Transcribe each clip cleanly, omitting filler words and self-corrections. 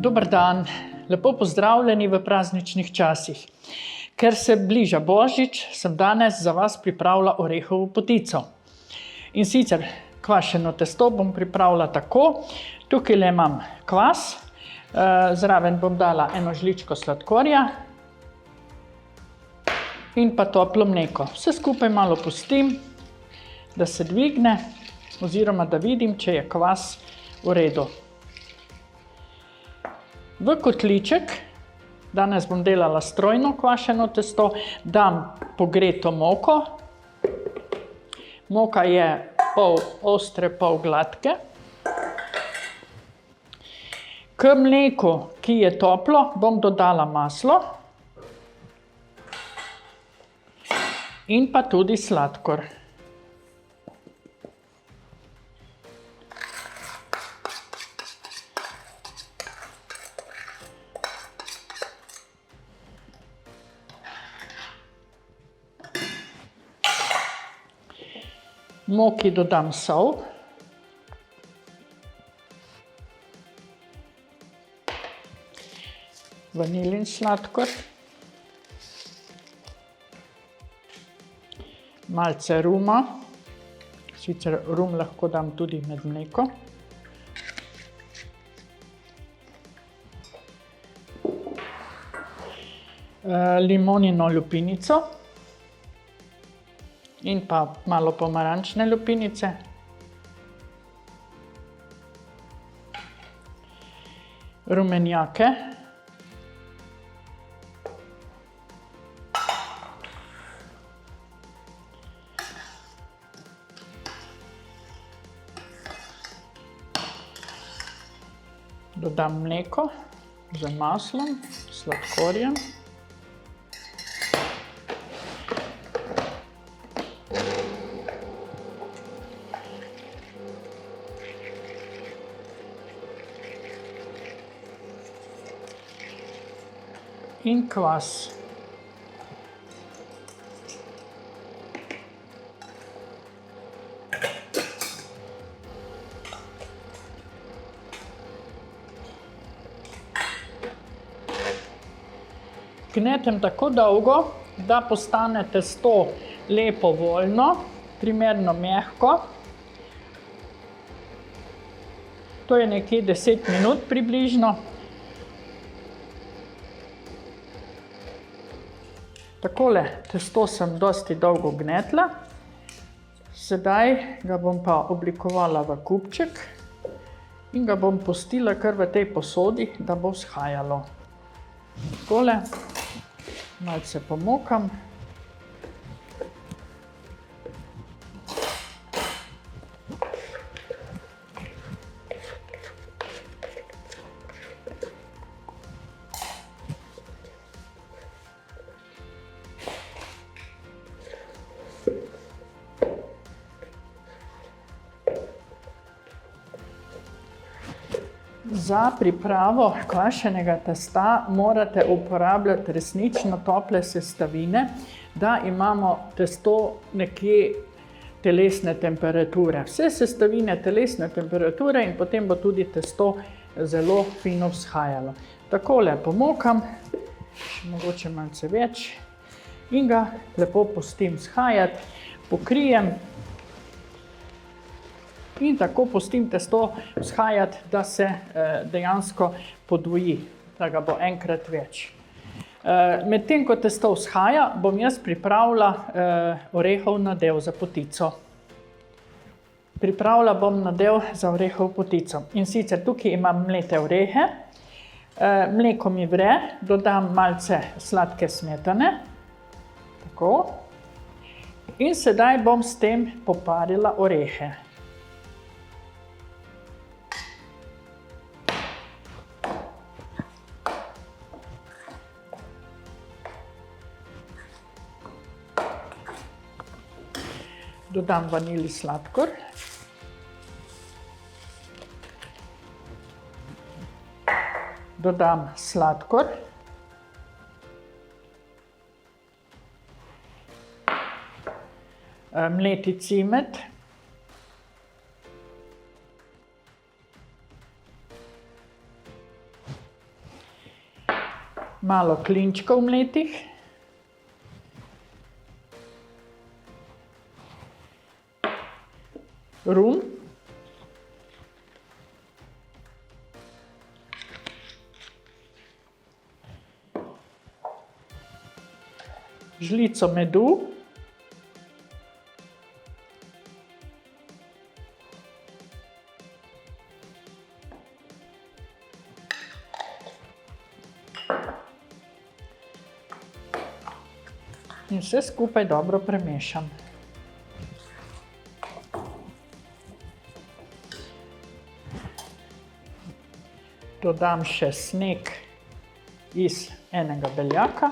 Dober dan, lepo pozdravljeni v prazničnih časih. Ker se bliža Božič, sem danes za vas pripravila orehovo potico. In sicer kvašeno testo bom pripravila tako. Tukaj imam kvas, zraven bom dala eno žličko sladkorja in pa toplo mleko. Vse skupaj malo pustim, da se dvigne oziroma da vidim, če je kvas v redu. V kotliček, danes bom delala strojno kvašeno testo, dam pogreto moko. Moka je pol ostre, pol gladke. K mleku, ki je toplo, bom dodala maslo in pa tudi sladkor. Moki dodam sol, vanilin sladkor, malce ruma, sicer rum lahko dam tudi med mleko, limonino lupinico in pa malo pomarančne lupinice. Rumenjake. Dodam mleko z maslom, sladkorjem. In kvas. Gnetem tako dolgo, da postane testo lepo voljno, primerno mehko. To je nekje 10 minut približno. Takole testo sem dosti dolgo gnetla, sedaj ga bom pa oblikovala v kupček in ga bom pustila kar v tej posodi, da bo vzhajalo. Takole, malce pomokam. Za pripravo kvašenega testa morate uporabljati resnično tople sestavine, da imamo testo nekje telesne temperature. Vse sestavine telesne temperature in potem bo tudi testo zelo fino vzhajalo. Takole pomokam, še mogoče malce več, in ga lepo pustim vzhajati, pokrijem. In tako pustim testo vzhajati, da se dejansko podvoji, da ga bo enkrat več. Medtem ko testo vzhaja, bom jaz pripravila orehov nadev za potico. Pripravila bom nadev za orehov potico. In sicer tukaj imam mlete orehe, mleko mi vre, dodam malce sladke smetane. Tako. In sedaj bom s tem poparila orehe. Dodam vanilin sladkor. Dodam sladkor. Mleti cimet. malo klinčkov mletih, rum, žlico medu, in vse skupaj dobro premešam. Dodam še sneg iz enega beljaka.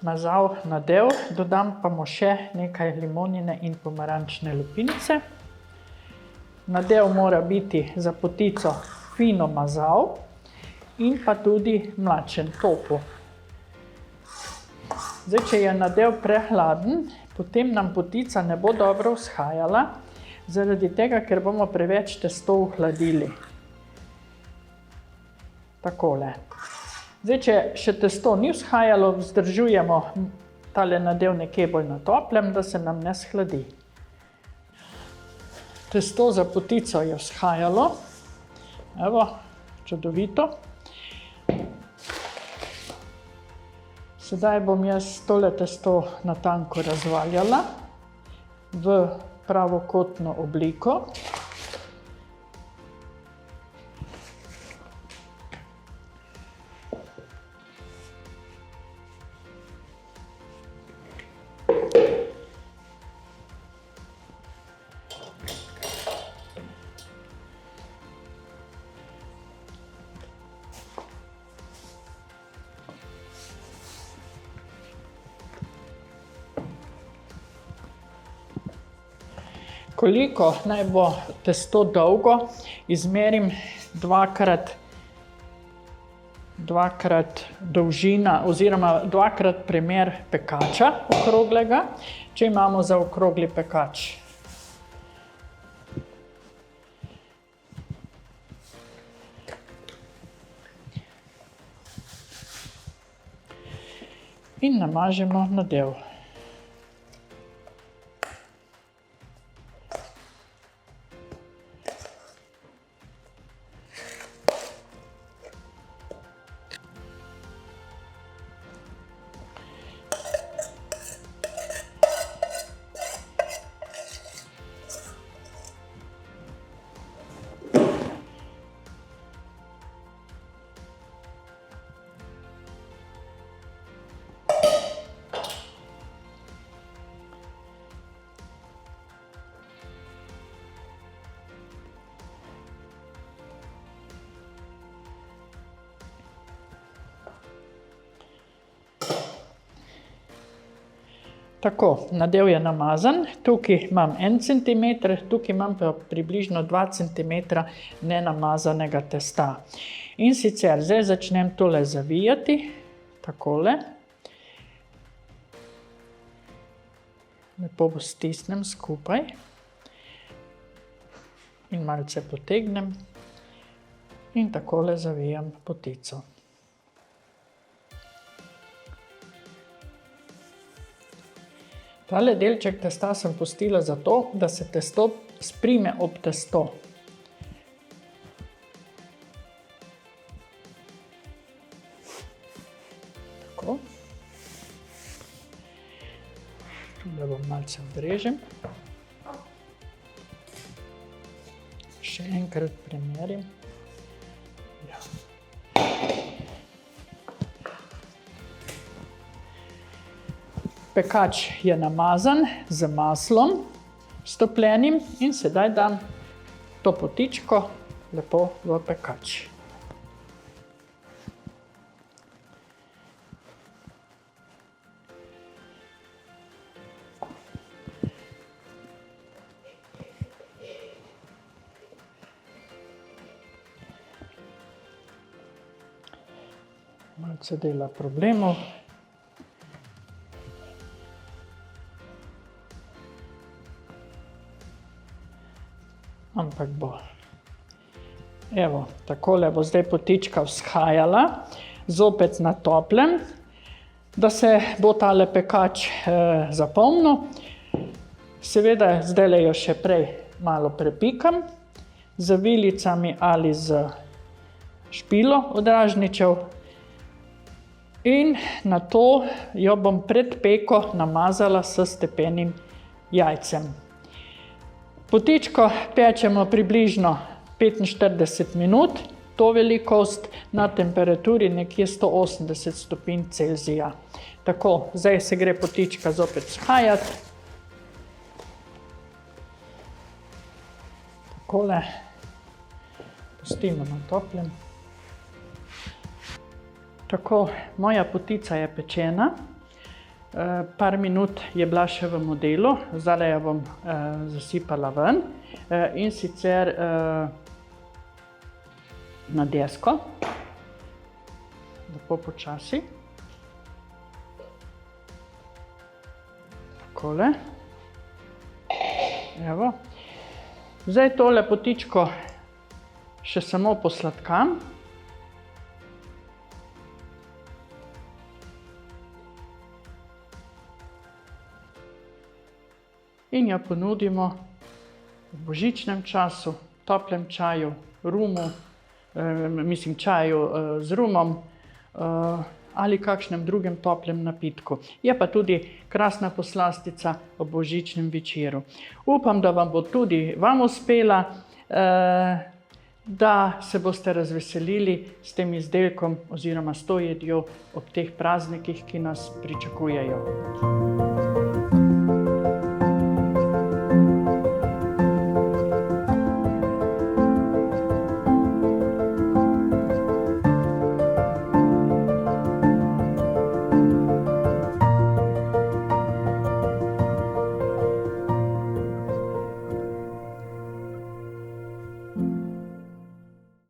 Mazal nadev, dodam pa mu še nekaj limonine in pomarančne lupinice. Nadev mora biti za potico fino mazal in pa tudi mlačen, topel. Zdaj, če je nadev prehladen, potem nam potica ne bo dobro vzhajala, zaradi tega, ker bomo preveč testo ohladili. Takole. Zdaj, če še testo ni vzhajalo, vzdržujemo tale nadev nekje bolj na toplem, da se nam ne shladi. Testo za potico je vzhajalo. Evo, čudovito. Sedaj bom jaz tole testo na tanko razvaljala v pravokotno obliko. Koliko naj bo testo dolgo, izmerim dvakrat dolžina oziroma dvakrat premer pekača okroglega, če imamo za okrogli pekač. In namažemo nadev. Tako, nadev je namazan, tukaj imam 1 cm, tukaj imam pa približno 2 cm nenamazanega testa. In sicer zdaj začnem tole zavijati, takole. Lepo stisnem skupaj in malce potegnem in takole zavijam potico. Tale delček testa sem pustila zato, da se testo sprime ob testo. Tako. Tule bom malce odrežem. Še enkrat premerim. Ja. pekač je namazan z maslom stopljenim in sedaj dam to potičko lepo v pekač. Malce dela problemov. Ampak bo. Evo, takole bo zdaj potička vzhajala, zopet na toplem, da se bo tale pekač zapolnil. Seveda, zdajle jo še prej malo prepikam z vilicami ali z špilo od ražnjičev. In nato jo bom pred peko namazala s stepenim jajcem. Potičko pečemo približno 45 minut, to velikost na temperaturi nekje 180 stopinj Celzija. Tako, zdaj se gre potička zopet vzhajati. Takole, pustimo na toplem. Tako, moja potica je pečena, par minut je bila še v modelu, zdaj jo bom zasipala ven in sicer na desko, lepo počasi. Takole. Evo. Zdaj tole potičko še samo posladkam. In jo ponudimo v božičnem času, toplem čaju, rumu, čaju z rumom ali kakšnem drugem toplem napitku. Je pa tudi krasna poslastica ob božičnem večeru. Upam, da vam bo tudi vam uspela, da se boste razveselili s tem izdelkom oziroma s to jedjo ob teh praznikih, ki nas pričakujejo.